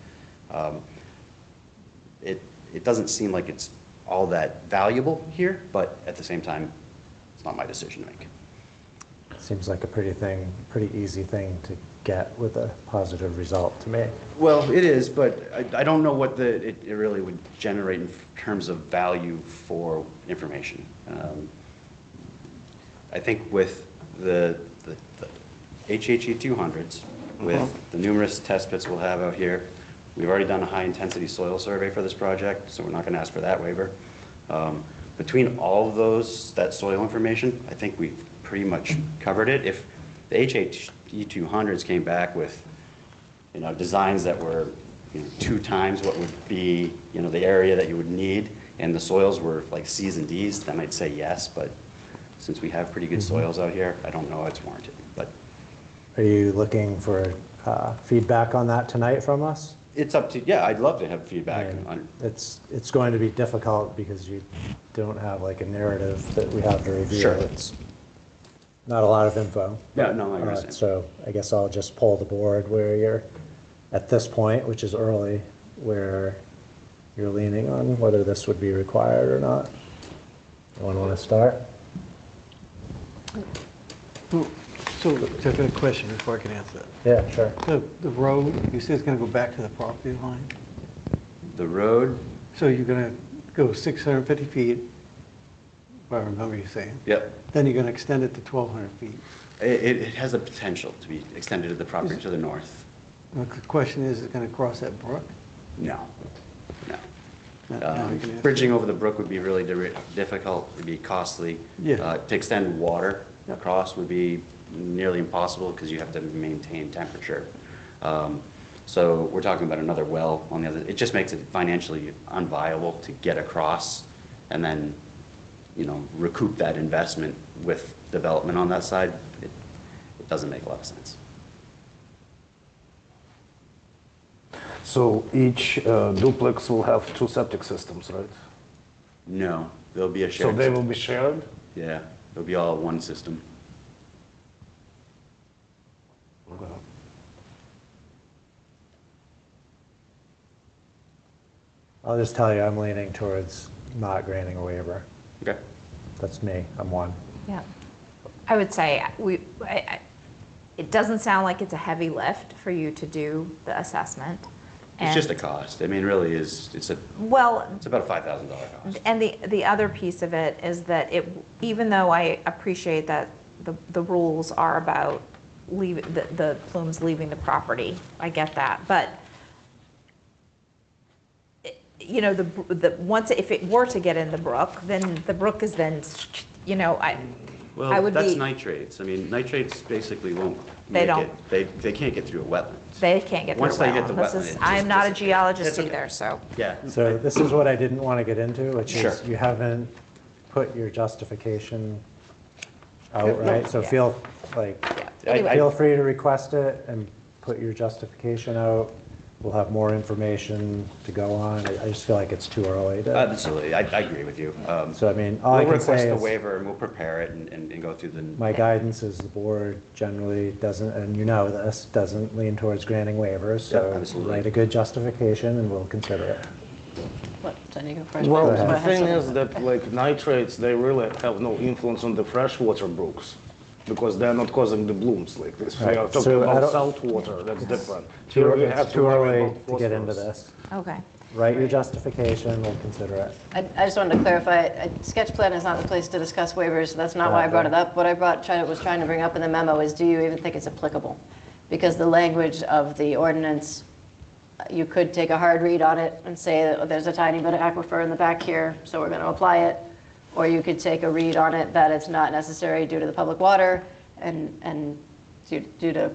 It doesn't seem like it's all that valuable here, but at the same time, it's not my decision to make. Seems like a pretty easy thing to get with a positive result to me. Well, it is, but I don't know what it really would generate in terms of value for information. I think with the HHE 200s, with the numerous test pits we'll have out here, we've already done a high-intensity soil survey for this project, so we're not going to ask for that waiver. Between all of that soil information, I think we've pretty much covered it. If the HHE 200s came back with, designs that were 2 times what would be, the area that you would need, and the soils were like C's and D's, then I'd say yes, but since we have pretty good soils out here, I don't know it's warranted. But Are you looking for feedback on that tonight from us? it's up to, yeah, I'd love to have feedback And on. it's going to be difficult because you don't have like a narrative that we have to review. Sure. It's not a lot of info. Yeah, no, I understand. So I guess I'll just poll the board where you're, at this point, which is early, where you're leaning on whether this would be required or not. Anyone want to start? So, I've got a question before I can answer that. Yeah, sure. The road, you said it's going to go back to the property line? The road, So you're going to go 650 feet, if I remember you saying? yep, Then you're going to extend it to 1,200 feet. it has the potential to be extended to the property to the north. The question is it going to cross that brook? No, no. Now you can answer. Bridging over the brook would be really difficult, it'd be costly. Yeah. To extend water across would be nearly impossible because you have to maintain temperature. So we're talking about another well on the other, it just makes it financially unviable to get across and then, recoup that investment with development on that side. It doesn't make a lot of sense. So each duplex will have 2 septic systems, right? No, there'll be a So shared. they will be shared? Yeah, it'll be all one system. I'll just tell you, I'm leaning towards not granting a waiver. Okay. That's me, I'm one. Yeah. I would say, it doesn't sound like it's a heavy lift for you to do the assessment. It's just a And- cost. I mean, really it's Well, about a $5,000 cost. and the other piece of it is that even though I appreciate that the rules are about the plumes leaving the property, I get that, but once, if it were to get in the brook, then the brook is then, I Well, would that's be, nitrates. I mean, nitrates basically won't They make don't. it, they can't get through a wetland. they can't get through Once they hit wetland. the This wetland, is, it just I'm not a disappears. geologist That's okay. either, so. Yeah. So this is what I didn't want to get into, which Sure. is you haven't put your justification out, no. right? So Yeah. feel like, Anyway. feel free to request it and put your justification out. We'll have more information to go on. I just feel like it's too early to, Absolutely, I agree with you. so I mean, all I We'll can request say the is waiver and we'll prepare it and go through the. my guidance is the board generally doesn't, and you know this, doesn't lean towards granting waivers. Yeah, So absolutely. write a good justification and we'll consider it. What, then you go first. Well, Go ahead. the I have thing something. is that like nitrates, they really have no influence on the freshwater brooks because they're not causing the blooms like this. We Right. are talking So I about don't- salt water, that's different. Here we have It's to too worry early about to get into phosphorus. this. Okay. Write your justification, we'll consider it. I just wanted to clarify, a sketch plan is not the place to discuss waivers, that's not why I brought it up. What I was trying to bring up in the memo is, do you even think it's applicable? Because the language of the ordinance, you could take a hard read on it and say that there's a tiny bit of aquifer in the back here, so we're going to apply it. Or you could take a read on it that it's not necessary due to the public water and due to,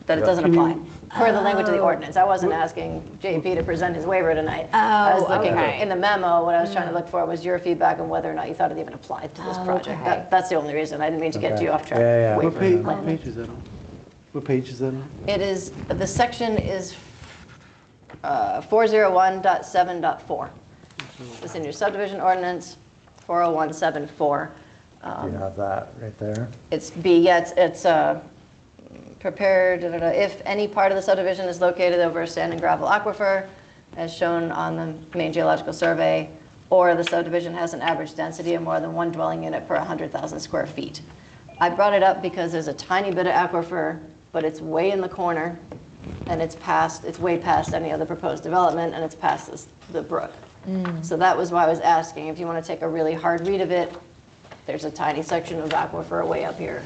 that it doesn't apply. For the language of the ordinance. I wasn't asking JP to present his waiver tonight. I was looking okay. in the memo, what I was trying to look for was your feedback on whether or not you thought it even applied to this project. Okay. That's the only reason. I didn't mean to get Okay. you off track. Yeah, yeah. What Waiver. page is that on? What page is that on? It is, the section is 401.7.4. It's in your subdivision ordinance, 401.7.4. You have that right there. It's B, yeah, it's prepared, if any part of the subdivision is located over a sand and gravel aquifer, as shown on the main geological survey, or the subdivision has an average density of more than one dwelling unit per 100,000 square feet. I brought it up because there's a tiny bit of aquifer, but it's way in the corner, and it's way past any other proposed development, and it's past the brook. So that was why I was asking, if you want to take a really hard read of it, there's a tiny section of aquifer way up here.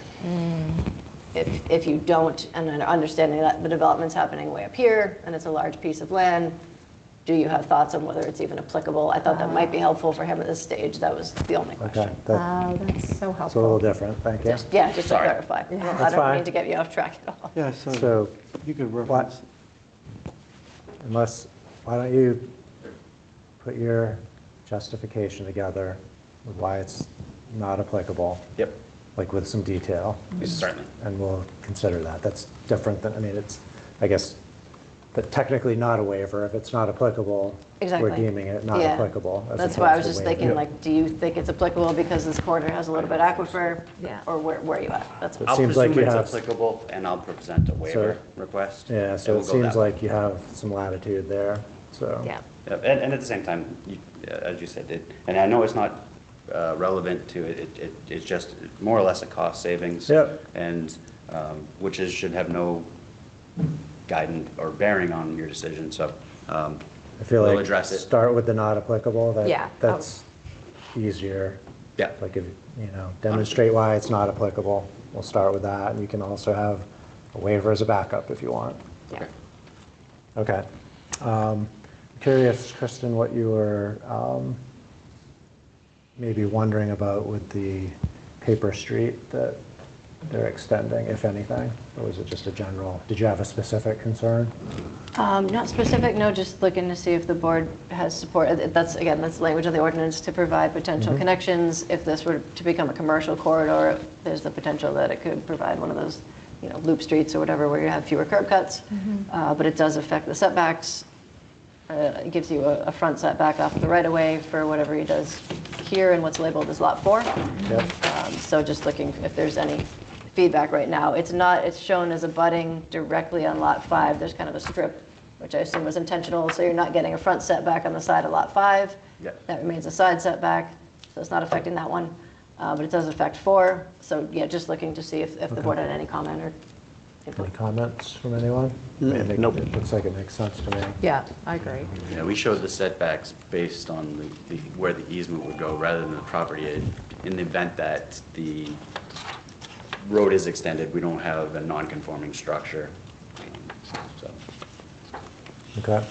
If you don't, and then understanding that the development's happening way up here, and it's a large piece of land, do you have thoughts on whether it's even applicable? I thought that might be helpful for him at this stage. That was the only Okay, question. That's so that's a little helpful. different, thank you. Just to Sorry. clarify. I That's don't fine. mean to get you off track at all. Yeah, So, you could reference. why don't you put your justification together with why it's not applicable, Yep, like with some detail, certainly. and we'll consider that. That's different than, I mean, it's, I guess, but technically not a waiver. If it's not applicable, Exactly. we're deeming it not Yeah. applicable. as That's why I was opposed just to thinking, waiver. like, do you think it's applicable because this corner has a little bit aquifer? Yeah. Or where are you at? That's It I'll seems like presume you it's have- applicable and I'll present a waiver request. Yeah, and so we'll it go seems that way. like you have some latitude there, so. Yeah. Yeah, and at the same time, as you said, and I know it's not relevant to it, it's just more or less a cost savings. Yep. And, should have no guidance or bearing on your decision, so I feel we'll like address it. start with the not applicable, Yeah. that's easier. Yeah. Like if, demonstrate why it's not applicable, we'll start with that, and you can also have a waiver as a backup if you want. Yeah. Okay. Curious, Kristen, what you were maybe wondering about with the paper street that they're extending, if anything? Or was it just a general, did you have a specific concern? Not specific, no, just looking to see if the board has support. That's language of the ordinance to provide potential connections. If this were to become a commercial corridor, there's the potential that it could provide one of those, loop streets or whatever, where you have fewer curb cuts. But it does affect the setbacks. It gives you a front setback off of the right-of-way for whatever he does here in what's labeled as Lot 4. Yep. So just looking if there's any feedback right now. It's shown as abutting directly on Lot 5. There's kind of a strip, which I assume was intentional, so you're not getting a front setback on the side of Lot 5. Yep. That remains a side setback, so it's not affecting that one. But it does affect 4. So yeah, just looking to see if the board had any comment or Any input. comments from anyone? I mean, it looks like it makes sense to me. Yeah, I agree. Yeah, we showed the setbacks based on where the easement would go rather than the property edge. In the event that the road is extended, we don't have a non-conforming structure. So, Okay.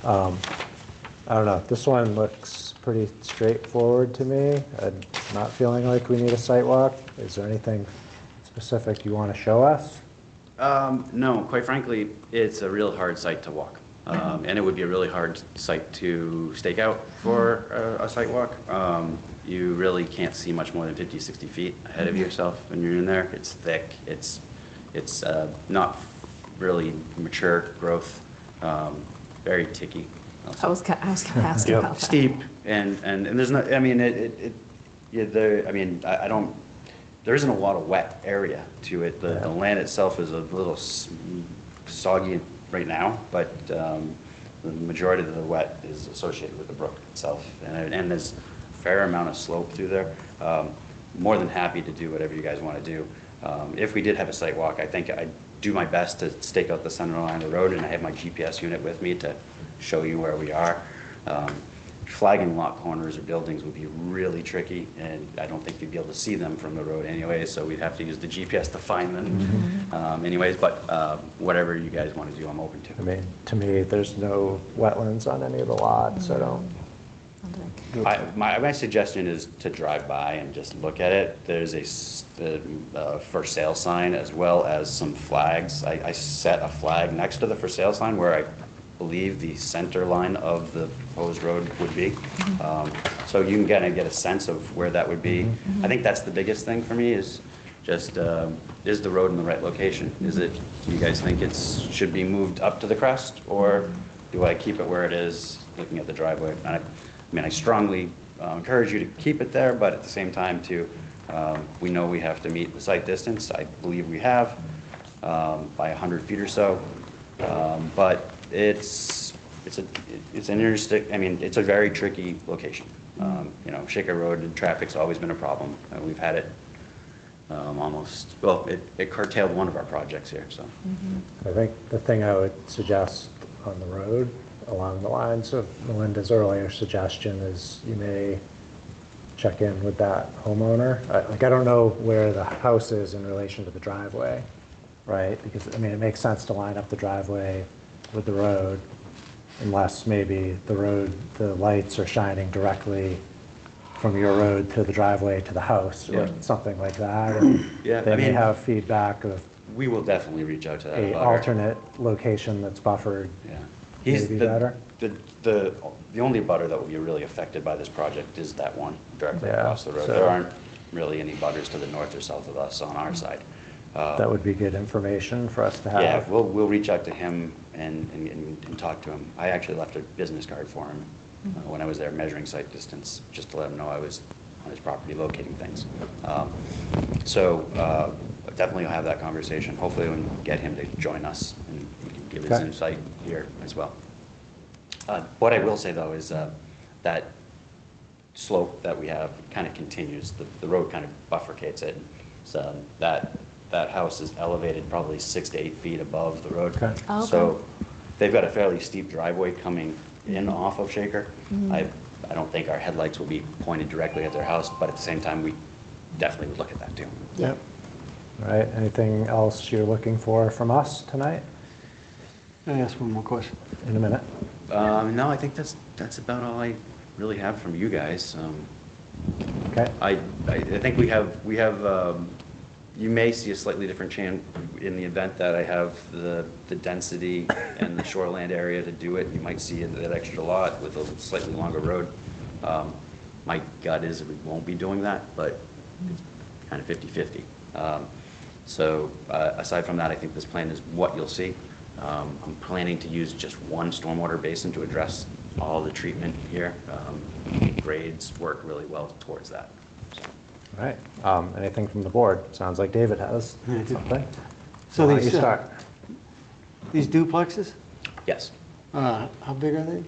I don't know, this one looks pretty straightforward to me. not feeling like we need a site walk? Is there anything specific you want to show us? No, quite frankly, it's a real hard site to walk. And it would be a really hard site to stake out for a site walk. You really can't see much more than 50, 60 feet ahead of yourself when you're in there. It's thick, it's not really mature growth, very ticky. I was going to ask about that. Steep, and there's no, I mean, I don't, there isn't a lot of wet area to it. The land itself is a little soggy right now, but the majority of the wet is associated with the brook itself. And there's a fair amount of slope through there. More than happy to do whatever you guys want to do. If we did have a site walk, I think I'd do my best to stake out the center line of the road, and I have my GPS unit with me to show you where we are. Flagging lot corners or buildings would be really tricky, and I don't think you'd be able to see them from the road anyway, so we'd have to use the GPS to find them anyways, but whatever you guys want to do, I'm open to. I mean, to me, there's no wetlands on any of the lots, so don't. My suggestion is to drive by and just look at it. There's a for sale sign as well as some flags. I set a flag next to the for sale sign where I believe the center line of the proposed road would be. So you can kind of get a sense of where that would be. I think that's the biggest thing for me is just, is the road in the right location? Is it, do you guys think it should be moved up to the crest, or do I keep it where it is, looking at the driveway? And I strongly encourage you to keep it there, but at the same time too, we know we have to meet the site distance. I believe we have by 100 feet or so. But it's an interesting, I mean, it's a very tricky location. You know, Shaker Road and traffic's always been a problem. We've had it almost, well, it curtailed one of our projects here, so. I think the thing I would suggest on the road, along the lines of Melinda's earlier suggestion, is you may check in with that homeowner. I don't know where the house is in relation to the driveway, right? Because, I mean, it makes sense to line up the driveway with the road, unless maybe the lights are shining directly from your road to the driveway to the house, or something like that. And Yeah, they I may mean, have feedback of we will definitely reach out to that a abutter. alternate location that's buffered. Yeah. Maybe better. The only butter that will be really affected by this project is that one directly Yeah, across the road. so- There aren't really any butters to the north or south of us on our side. That would be good information for us to have. Yeah, we'll reach out to him and talk to him. I actually left a business card for him when I was there measuring site distance, just to let him know I was on his property locating things. So definitely I'll have that conversation. Hopefully we can get him to join us and he can give his Okay. insight here as well. What I will say though is that slope that we have kind of continues. The road kind of bifurcates it. So that house is elevated probably 6 to 8 feet above the road. Okay. Oh, okay. So they've got a fairly steep driveway coming in off of Shaker. I don't think our headlights will be pointed directly at their house, but at the same time, we definitely would look at that too. Yep. All right, anything else you're looking for from us tonight? Can I ask one more question? In a minute. No, I think that's about all I really have from you guys. Okay. I think we have, you may see a slightly different chant in the event that I have the density and the shoreland area to do it. You might see that extra lot with a slightly longer road. My gut is we won't be doing that, but it's kind of 50-50. So aside from that, I think this plan is what you'll see. I'm planning to use just one stormwater basin to address all the treatment here. Grades work really well towards that. So. All right. Anything from the board? Sounds like David has something. So Why don't you these, start? these duplexes, Yes, how big are they?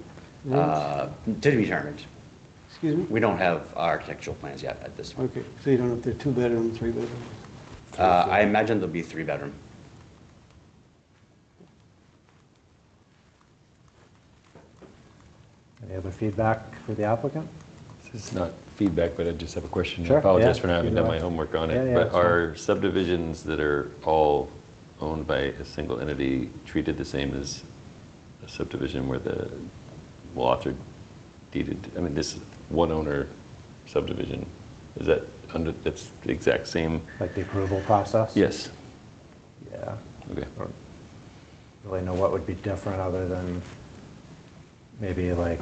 to be determined. Excuse me? We don't have architectural plans yet at this point. Okay, so you don't know if they're 2-bedroom, 3-bedroom? I imagine they'll be 3-bedroom. Any other feedback for the applicant? This is not feedback, but I just have a question. Sure, I apologize yeah, for not having either done way. my homework on Yeah, it. yeah, But that's fine. are subdivisions that are all owned by a single entity treated the same as a subdivision where the lots are deeded? I mean, this one owner subdivision, Is that under, that's the exact same? Like the approval process? Yes. Yeah. Okay. I don't really know what would be different other than maybe like,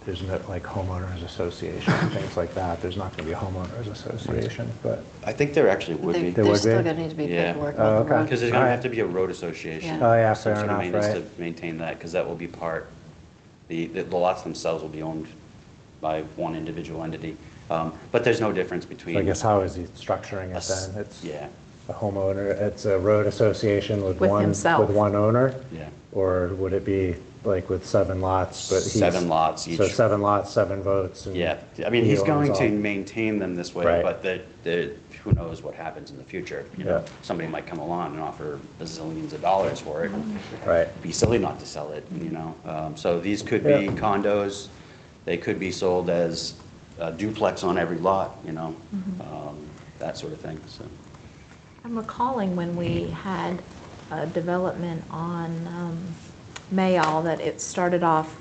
there's no, like homeowners association, things like that. There's not going to be a homeowners association, but, I think there actually would be. There would There's still be? going to need to be Yeah. paperwork Oh, on the okay. road. Because there's going to Alright. have to be a road association. oh yeah, Some fair sort of enough, maintenance right? to maintain that, because that will be part, the lots themselves will be owned by one individual entity. But there's no difference between. I guess how is he structuring it us- then? It's Yeah, a homeowner, it's a road association with With one, himself. with one owner? yeah. Or would it be like with 7 lots, but he's... 7 lots each. So 7 lots, 7 votes? and Yeah, I mean, he he's owns going to all- maintain them this way, Right. but who knows what happens in the future? You know, Yeah. somebody might come along and offer bazillions of dollars for it. Right. Be silly not to sell it, you know? So these could be Yeah. condos, they could be sold as a duplex on every lot, you know? That sort of thing, so. I'm recalling when we had a development on Mayall, that it started off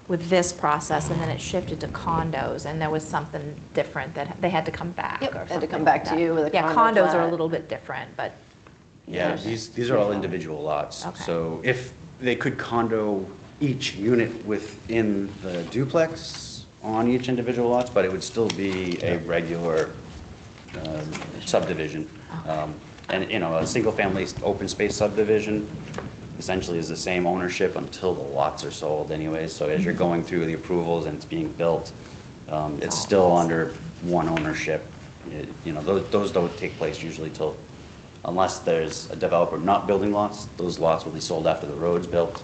with this process, and then it shifted to condos, and there was something different that they had to come back. Yep, or had to something come back like to you that. with a Yeah, condo condos are a plat. little bit different, but. Yeah, these are all individual lots. Okay. So if they could condo each unit within the duplex on each individual lots, but it would still be a regular subdivision. And, you know, a single-family open space subdivision essentially is the same ownership until the lots are sold anyways. So as you're going through the approvals and it's being built, it's still under one ownership. You know, those don't take place usually till, unless there's a developer not building lots, those lots will be sold after the road's built.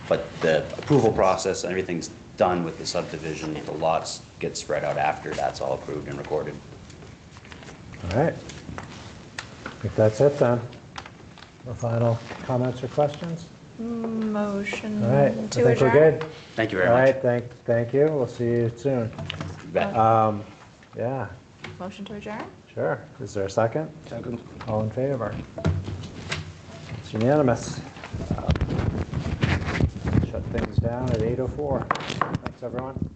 But the approval process, everything's done with the subdivision, the lots get spread out after that's all approved and recorded. All right. I think that's it then. No final comments or questions? Motion All right, I to think we're adjourn? good. Thank you very All much. right, thank you. We'll see you soon. You bet. Yeah, Motion to adjourn? sure. Is there a second? Second. All in favor? It's unanimous. Shut things down at 8:04. Thanks, everyone.